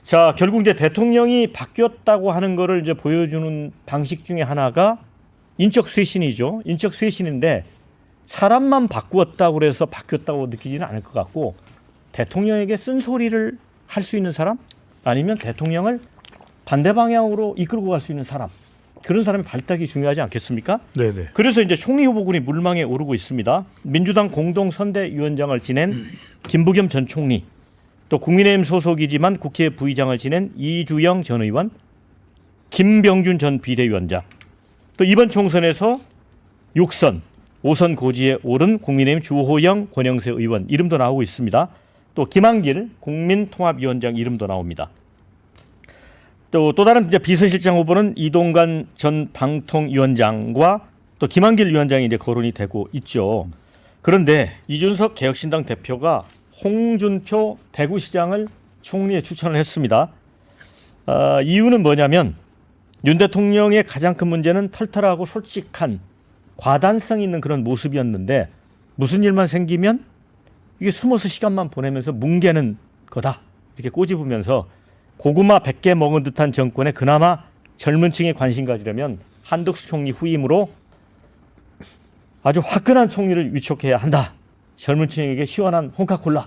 자, 결국 이제 대통령이 바뀌었다고 하는 거를 이제 보여주는 방식 중에 하나가 인적 쇄신이죠. 인적 쇄신인데 사람만 바꾸었다고 그래서 바뀌었다고 느끼지는 않을 것 같고 대통령에게 쓴소리를 할 수 있는 사람 아니면 대통령을 반대 방향으로 이끌고 갈 수 있는 사람 그런 사람의 발탁이 중요하지 않겠습니까? 네네. 그래서 이제 총리 후보군이 물망에 오르고 있습니다. 민주당 공동선대위원장을 지낸 김부겸 전 총리, 또 국민의힘 소속이지만 국회 부의장을 지낸 이주영 전 의원, 김병준 전 비대위원장, 또 이번 총선에서 6선, 5선 고지에 오른 국민의힘 주호영, 권영세 의원 이름도 나오고 있습니다. 또 김한길 국민통합위원장 이름도 나옵니다. 또 다른 이제 비서실장 후보는 이동관 전 방통위원장과 또 김한길 위원장이 이제 거론이 되고 있죠. 그런데 이준석 개혁신당 대표가 홍준표 대구시장을 총리에 추천을 했습니다. 이유는 뭐냐면 윤 대통령의 가장 큰 문제는 털털하고 솔직한 과단성 있는 그런 모습이었는데 무슨 일만 생기면 이게 숨어서 시간만 보내면서 뭉개는 거다 이렇게 꼬집으면서 고구마 100개 먹은 듯한 정권에 그나마 젊은 층에 관심 가지려면 한덕수 총리 후임으로 아주 화끈한 총리를 위촉해야 한다. 젊은 층에게 시원한 홍카콜라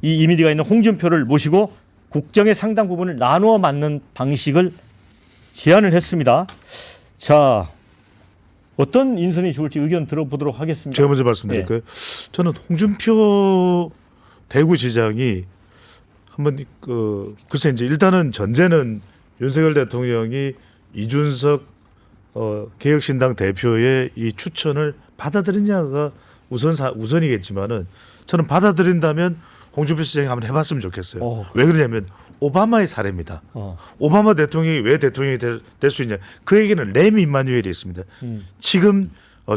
이 이미지가 있는 홍준표를 모시고 국정의 상당 부분을 나누어 맞는 방식을 제안을 했습니다. 자, 어떤 인선이 좋을지 의견 들어보도록 하겠습니다. 제가 먼저 말씀드릴까요? 저는 홍준표 대구시장이 한번 글쎄 이제 일단은 전제는 윤석열 대통령이 이준석 개혁신당 대표의 이 추천을 받아들이냐가 우선이겠지만은 저는 받아들인다면 홍준표 시장이 한번 해봤으면 좋겠어요. 왜 그러냐면 오바마의 사례입니다. 오바마 대통령이 왜 대통령이 될 수 있냐? 그 얘기는 레미 이마누엘이 있습니다. 지금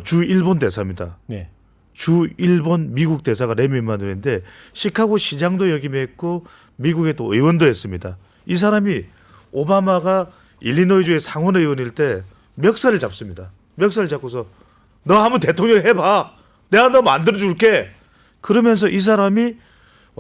주 일본 대사입니다. 네. 주 일본 미국 대사가 레미 이마누엘인데 시카고 시장도 역임했고 미국의 또 의원도 했습니다. 이 사람이 오바마가 일리노이주의 상원 의원일 때 멱살을 잡습니다. 멱살을 잡고서 너 한번 대통령 해봐. 내가 너 만들어줄게. 그러면서 이 사람이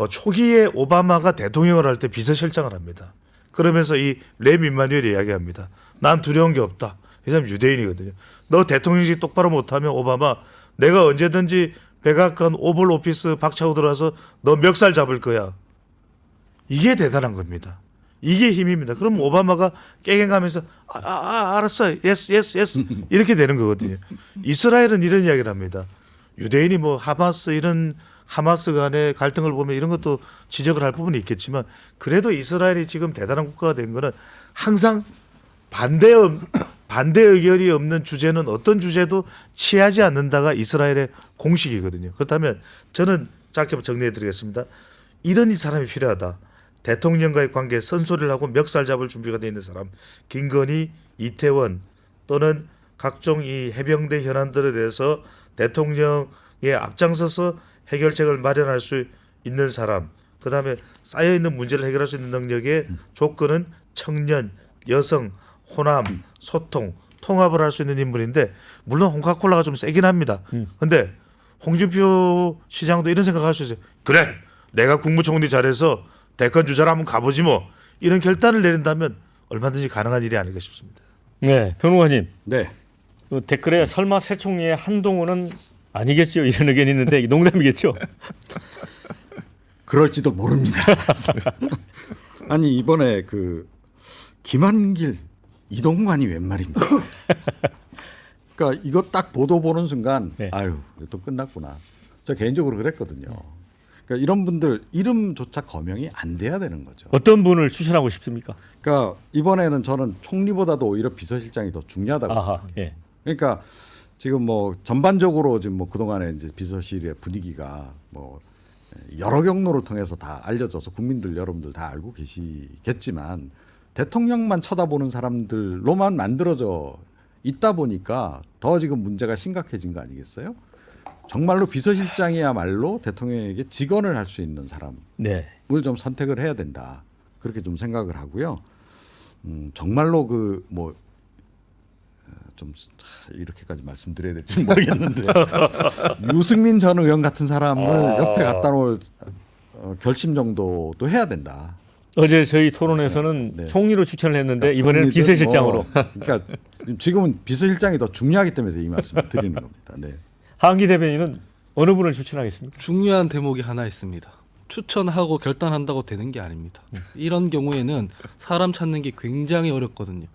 초기에 오바마가 대통령을 할 때 비서실장을 합니다. 그러면서 이 레미 이마누엘이 이야기합니다. 난 두려운 게 없다. 이 사람 유대인이거든요. 너 대통령직 똑바로 못하면 오바마 내가 언제든지 백악관 오벌 오피스 박차고 들어와서 너 멱살 잡을 거야. 이게 대단한 겁니다. 이게 힘입니다. 그럼 오바마가 깨갱하면서 알았어. 예스 이렇게 되는 거거든요. 이스라엘은 이런 이야기를 합니다. 유대인이 뭐 하마스 간의 갈등을 보면 이런 것도 지적을 할 부분이 있겠지만 그래도 이스라엘이 지금 대단한 국가가 된 거는 항상 반대 의견이 없는 주제는 어떤 주제도 취하지 않는다가 이스라엘의 공식이거든요. 그렇다면 저는 짧게 정리해 드리겠습니다. 이런 사람이 필요하다. 대통령과의 관계에 선소리를 하고 멱살 잡을 준비가 되어 있는 사람. 김건희, 이태원 또는 각종 이 해병대 현안들에 대해서 대통령에 앞장서서 해결책을 마련할 수 있는 사람. 그다음에 쌓여있는 문제를 해결할 수 있는 능력의 조건은 청년, 여성, 호남, 소통, 통합을 할 수 있는 인물인데 물론 홍카콜라가 좀 세긴 합니다. 근데 홍준표 시장도 이런 생각할 수 있어요. 그래 내가 국무총리 잘해서 대권 주자로 한번 가보지 뭐. 이런 결단을 내린다면 얼마든지 가능한 일이 아닐까 싶습니다. 네, 변호사님. 네. 댓글에 설마 새 총리의 한동훈은 아니겠죠 이런 의견이 있는데 농담이겠죠? 그럴지도 모릅니다. 아니 이번에 그 김한길 이동관이 웬 말입니까? 그러니까 이거 딱 보도 보는 순간 네. 아유 또 끝났구나. 저 개인적으로 그랬거든요. 그러니까 이런 분들 이름조차 거명이 안 돼야 되는 거죠. 어떤 분을 추천하고 싶습니까? 그러니까 이번에는 저는 총리보다도 오히려 비서실장이 더 중요하다고. 아하, 예. 그러니까 지금 뭐 전반적으로 지금 뭐 그동안에 이제 비서실의 분위기가 뭐 여러 경로를 통해서 다 알려져서 국민들 여러분들 다 알고 계시겠지만 대통령만 쳐다보는 사람들로만 만들어져 있다 보니까 더 지금 문제가 심각해진 거 아니겠어요? 정말로 비서실장이야말로 대통령에게 직언을 할 수 있는 사람을 네. 좀 선택을 해야 된다. 그렇게 좀 생각을 하고요. 정말로 그 뭐 좀 이렇게까지 말씀드려야 될지 모르겠는데 유승민 전 의원 같은 사람을 옆에 갖다 놓을 결심 정도도 해야 된다. 어제 저희 토론에서는 네. 총리로 추천을 했는데 그러니까 이번에는 총리든 비서실장으로. 그러니까 지금은 비서실장이 더 중요하기 때문에 이 말씀을 드리는 겁니다. 네. 하은기 대변인은 어느 분을 추천하겠습니까? 중요한 대목이 하나 있습니다. 추천하고 결단한다고 되는 게 아닙니다. 이런 경우에는 사람 찾는 게 굉장히 어렵거든요.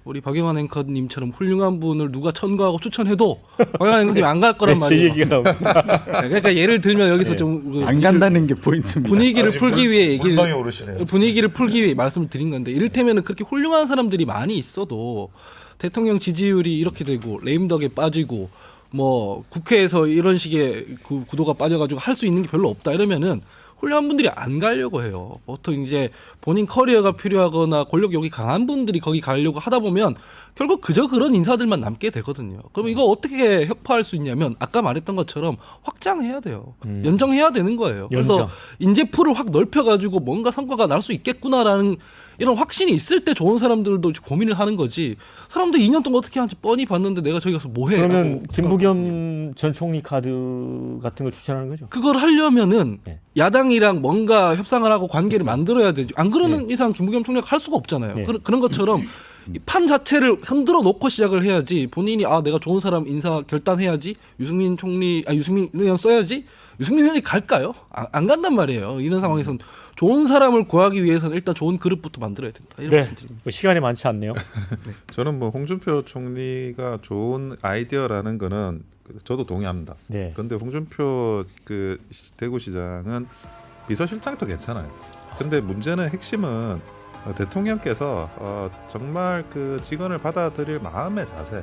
우리 박영환 앵커님처럼 훌륭한 분을 누가 천거하고 추천해도 박영환 앵커님 안 갈 거란 제 말이에요. 얘기가 나옵니다. 그러니까 예를 들면 여기서 네. 좀 안 간다는 게 포인트입니다. 분위기를 풀기 위해 얘기를 물망에 오르시네요. 분위기를 풀기 위해 말씀을 드린 건데 이를테면 그렇게 훌륭한 사람들이 많이 있어도 대통령 지지율이 이렇게 되고 레임덕에 빠지고 뭐 국회에서 이런 식의 그 구도가 빠져가지고 할 수 있는 게 별로 없다 이러면은 훌륭한 분들이 안 가려고 해요. 보통 이제 본인 커리어가 필요하거나 권력욕이 강한 분들이 거기 가려고 하다 보면 결국 그저 그런 인사들만 남게 되거든요. 그럼 이거 어떻게 혁파할 수 있냐면 아까 말했던 것처럼 확장해야 돼요. 연정해야 되는 거예요. 연정. 그래서 인재풀을 확 넓혀가지고 뭔가 성과가 날 수 있겠구나라는 이런 확신이 있을 때 좋은 사람들도 고민을 하는 거지. 사람들 2년 동안 어떻게 하는지 뻔히 봤는데 내가 저기 가서 뭐 해? 그러면 김부겸 전 총리 카드 같은 걸 추천하는 거죠? 그걸 하려면은 네. 야당이랑 뭔가 협상을 하고 관계를 만들어야 되죠. 안 그러는 이상 김부겸 총리가 할 수가 없잖아요. 네. 그런 것처럼 이 판 자체를 흔들어 놓고 시작을 해야지 본인이 아 내가 좋은 사람 인사 결단해야지 유승민 의원 써야지 유승민 의원이 갈까요? 안 간단 말이에요. 이런 상황에서는 좋은 사람을 구하기 위해서는 일단 좋은 그룹부터 만들어야 된다. 이런 네. 말씀드립니다. 뭐 시간이 많지 않네요. 저는 뭐 홍준표 총리가 좋은 아이디어라는 거는 저도 동의합니다. 네. 그런데 홍준표 그 대구시장은 비서실장도 괜찮아요. 근데 문제는 핵심은 대통령께서 정말 그 직원을 받아들일 마음의 자세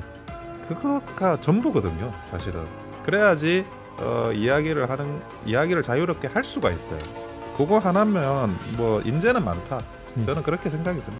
그거가 전부거든요. 사실은 그래야지 이야기를 자유롭게 할 수가 있어요. 그거 하나면 뭐 인재는 많다. 저는 그렇게 생각이 듭니다.